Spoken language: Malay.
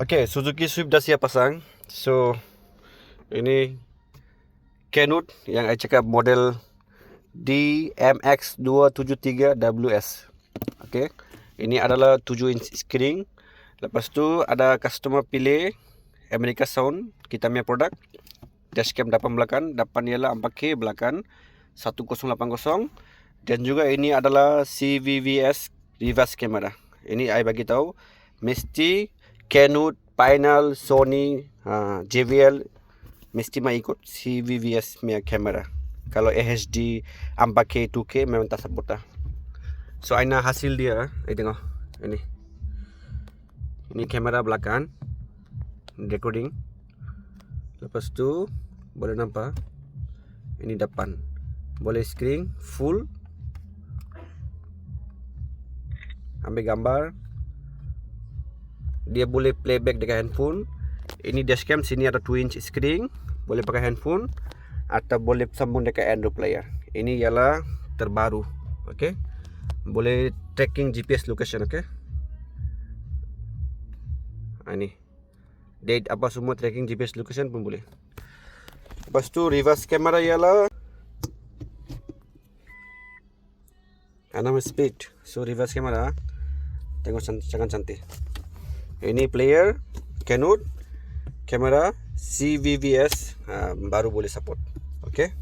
Okay, Suzuki Swift dah siap pasang. So ini Canute yang saya cakap model DMX273WS. Okay, ini adalah 7 inch screen. Lepas tu ada customer pilih America Sound, kita punya produk. Dashcam depan belakang, depan ialah 4K, belakang 1080. Dan juga ini adalah CVVS reverse camera. Ini saya bagi tahu mesti Canute, Pinal, Sony, JVL mesti mau ikut CVVS punya kamera. Kalau HD 4K, 2K memang tak support dah. So ini hasil dia, tengok ini. Ini kamera belakang, recording. Lepas tu boleh nampak ini depan. Boleh screen full. Ambil gambar. Dia boleh playback dengan handphone. Ini dashcam, sini ada 2 inch screen. Boleh pakai handphone atau boleh sambung dengan Android player. Ini ialah terbaru. Okay. Boleh tracking GPS location. Okay. Ini date apa semua, tracking GPS location pun boleh. Lepas tu reverse camera ialah 6 speed. So reverse camera, tengok sangat cantik. Ini player Canute, kamera CVVS, baru boleh support. Okay.